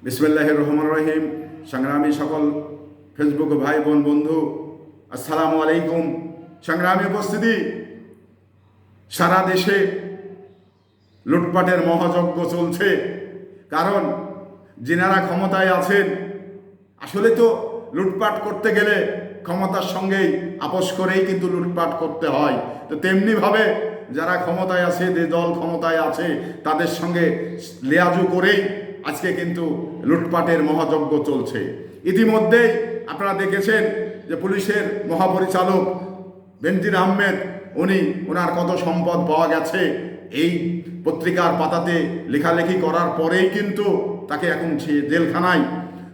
বিসমিল্লাহির রহমানির রহিম। সংগ্রামী সকল ফেসবুক ভাই বোন বন্ধু, আসসালামু আলাইকুম। সংগ্রামী উপস্থিতি, সারা দেশে লুটপাটের মহাযজ্ঞ চলছে। কারণ যিনারা ক্ষমতায় আছেন, আসলে তো লুটপাট করতে গেলে ক্ষমতার সঙ্গেই আপোষ করেই কিন্তু লুটপাট করতে হয়। তো তেমনিভাবে যারা ক্ষমতায় আছে, যে দল ক্ষমতায় আছে, তাদের সঙ্গে লেয়াজু করেই আজকে কিন্তু লুটপাটের মহাযজ্ঞ চলছে। ইতিমধ্যেই আপনারা দেখেছেন যে পুলিশের মহাপরিচালক বেনজির আহমেদ, ওনার কত সম্পদ পাওয়া গেছে এই পত্রিকার পাতাতে লেখালেখি করার পরেই কিন্তু তাকে এখন জেলখানায়।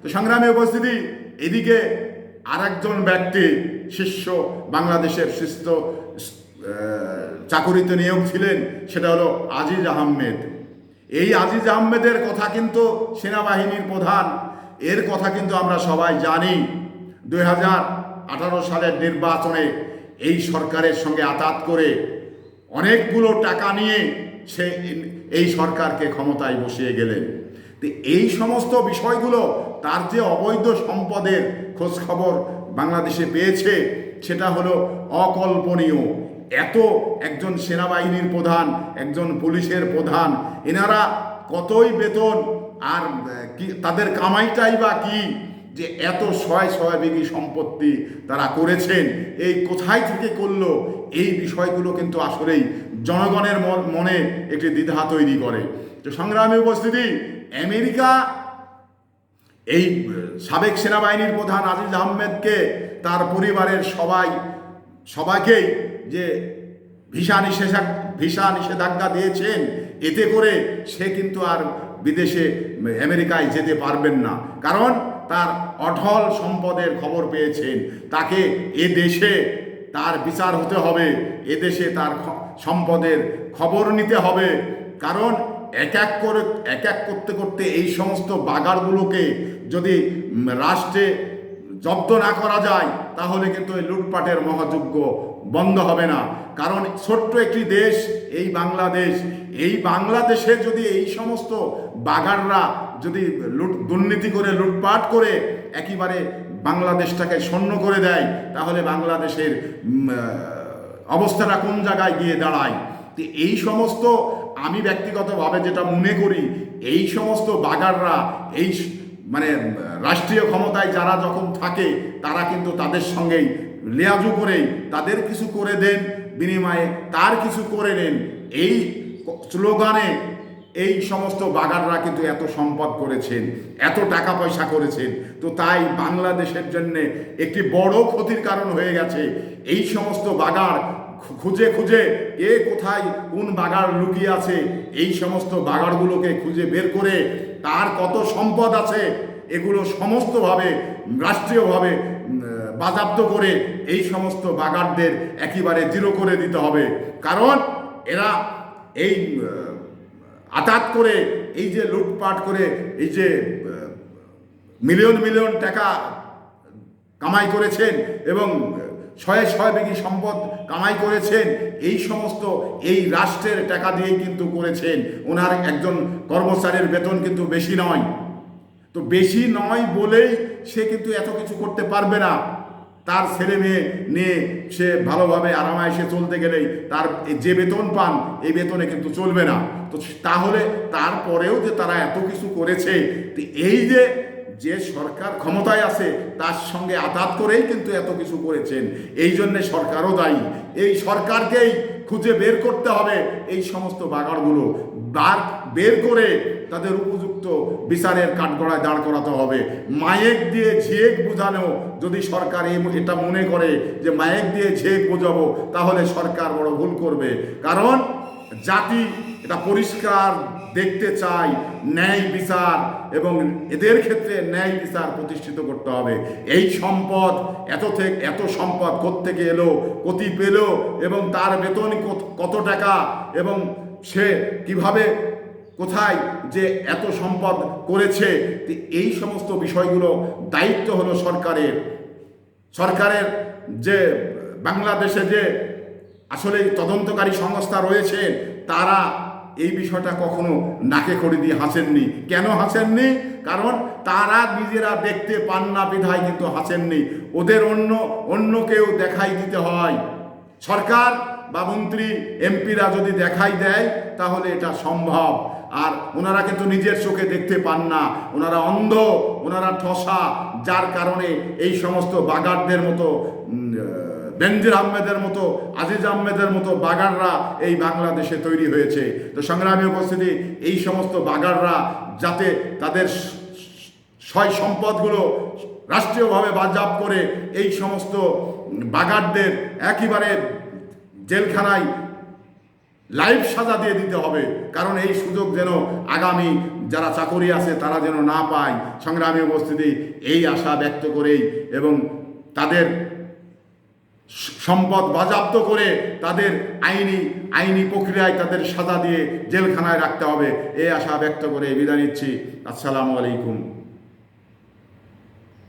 তো সংগ্রামী উপস্থিতি, এদিকে আরেকজন ব্যক্তি শীর্ষ বাংলাদেশের শীর্ষ চাকুরিতে নিয়োগ ছিলেন, সেটা হলো আজিজ আহমেদ। এই আজিজ আহমেদের কথা কিন্তু সেনাবাহিনীর প্রধান, এর কথা কিন্তু আমরা সবাই জানি। 2018 সালের নির্বাচনে এই সরকারের সঙ্গে আতাত করে অনেকগুলো টাকা নিয়ে সে এই সরকারকে ক্ষমতায় বসিয়ে গেলেন। তো এই সমস্ত বিষয়গুলো, তার যে অবৈধ সম্পদের খোঁজখবর বাংলাদেশে পেয়েছে, সেটা হলো অকল্পনীয়। এত একজন সেনাবাহিনীর প্রধান, একজন পুলিশের প্রধান, এনারা কতই বেতন, আর কি তাদের কামাইটাই বা কি, যে এত শয় বিঘি সম্পত্তি তারা করেছেন, এই কোথায় থেকে করলো, এই বিষয়গুলো কিন্তু আসলেই জনগণের মনে একটি দ্বিধা তৈরি করে। তো সংগ্রামী উপস্থিতি, আমেরিকা এই সাবেক সেনাবাহিনীর প্রধান আজিজ আহমেদকে, তার পরিবারের সবাইকেই যে ভিসা নিষেধাজ্ঞা দিয়েছেন, এতে করে সে কিন্তু আর বিদেশে আমেরিকায় যেতে পারবেন না। কারণ তার অঢল সম্পদের খবর পেয়েছেন, তাকে এ দেশে তার বিচার হতে হবে, এদেশে তার সম্পদের খবর নিতে হবে। কারণ এক এক করতে করতে এই সমস্ত বাগারগুলোকে যদি রাষ্ট্রে জব্দ না করা যায়, তাহলে কিন্তু এই লুটপাটের মহাযজ্ঞ বন্ধ হবে না। কারণ ছোট্ট একটি দেশ এই বাংলাদেশ, এই বাংলাদেশে যদি এই সমস্ত বাগাররা যদি দুর্নীতি করে, লুটপাট করে একেবারে বাংলাদেশটাকে শূন্য করে দেয়, তাহলে বাংলাদেশের অবস্থাটা কোন জায়গায় গিয়ে দাঁড়ায়। তো এই সমস্ত, আমি ব্যক্তিগতভাবে যেটা মনে করি, এই সমস্ত বাগাররা এই রাষ্ট্রীয় ক্ষমতায় যারা যখন থাকে, তারা কিন্তু তাদের সঙ্গেই লেয়াজু করেই তাদের কিছু করে দেন, বিনিময়ে তার কিছু করে নেন। এই স্লোগানে এই সমস্ত বাগাররা কিন্তু এত সম্পদ করেছেন, এত টাকা পয়সা করেছেন। তো তাই বাংলাদেশের জন্য একটি বড় ক্ষতির কারণ হয়ে গেছে। এই সমস্ত বাগার খুঁজে খুঁজে কে কোথায় কোন বাগার লুকিয়ে আছে, এই সমস্ত বাগারগুলোকে খুঁজে বের করে তার কত সম্পদ আছে, এগুলো সমস্তভাবে রাষ্ট্রীয়ভাবে বাজেয়াপ্ত করে এই সমস্ত বাগারদের একেবারে জিরো করে দিতে হবে। কারণ এরা এই আতাত করে, এই যে লুটপাট করে, এই যে মিলিয়ন মিলিয়ন টাকা কামাই করেছেন এবং শয় বিঘি সম্পদ কামাই করেছেন, এই সমস্ত এই রাষ্ট্রের টাকা দিয়েই কিন্তু করেছেন। ওনার একজন কর্মচারীর বেতন কিন্তু বেশি নয়। তো বেশি নয় বলেই সে কিন্তু এত কিছু করতে পারবে না। তার ছেলে মেয়ে নিয়ে সে ভালোভাবে আরামায়েশে চলতে গেলেই তার যে বেতন পান, এই বেতনে কিন্তু চলবে না। তো তাহলে তারপরেও যে তারা এত কিছু করেছে, তো এই যে সরকার ক্ষমতায় আছে, তার সঙ্গে আঘাত করেই কিন্তু এত কিছু করেছেন। এই জন্যে সরকারও দায়ী। এই সরকারকেই খুঁজে বের করতে হবে, এই সমস্ত বাগানগুলো বের করে তাদের উপযুক্ত বিচারের কাঠগড়ায় দাঁড় করাতে হবে। মায়েক দিয়ে ঝিয়েক বোঝানো, যদি সরকার এটা মনে করে যে মায়েক দিয়ে ঝিয়েক বোঝাবো, তাহলে সরকার বড় ভুল করবে। কারণ জাতি এটা পরিষ্কার দেখতে চায়, ন্যায় বিচার, এবং এদের ক্ষেত্রে ন্যায় বিচার প্রতিষ্ঠিত করতে হবে। এই সম্পদ এত সম্পদ কোত্থেকে এলো, কতি পেল, এবং তার বেতন কত টাকা, এবং সে কিভাবে কোথায় যে এত সম্পদ করেছে, এই সমস্ত বিষয়গুলো দায়িত্ব হলো সরকারের যে বাংলাদেশে যে আসলে তদন্তকারী সংস্থা রয়েছে, তারা এই বিষয়টা কখনো নাকে খড়ি দিয়ে হাসেননি। কেন হাসেননি? কারণ তারা নিজেরা দেখতে পান না বিধায় কিন্তু হাসেননি। ওদের অন্য কেউ দেখাই দিতে হয়। সরকার বা মন্ত্রী এমপিরা যদি দেখাই দেয় তাহলে এটা সম্ভব। আর ওনারা কিন্তু নিজের চোখে দেখতে পান না, ওনারা অন্ধ, ওনারা ঠসা, যার কারণে এই সমস্ত বাগারদের মতো, বেনজির আহমেদের মতো, আজিজ আহমেদের মতো বাগাররা এই বাংলাদেশে তৈরি হয়েছে। তো সংগ্রামী উপস্থিতি, এই সমস্ত বাগাররা যাতে তাদের সয় সম্পদগুলো রাষ্ট্রীয়ভাবে বাজেয়াপ্ত করে এই সমস্ত বাগারদের একেবারে জেলখানায় লাইফ সাজা দিয়ে দিতে হবে। কারণ এই সুযোগ যেন আগামী যারা চাকরি আছে তারা যেন না পায়। সংগ্রামী উপস্থিতি, এই আশা ব্যক্ত করেই এবং তাদের সম্পদ বাজেয়াপ্ত করে তাদের আইনি প্রক্রিয়ায় তাদের সাজা দিয়ে জেলখানায় রাখতে হবে, এই আশা ব্যক্ত করে বিদায় নিচ্ছি। আসসালামু আলাইকুম।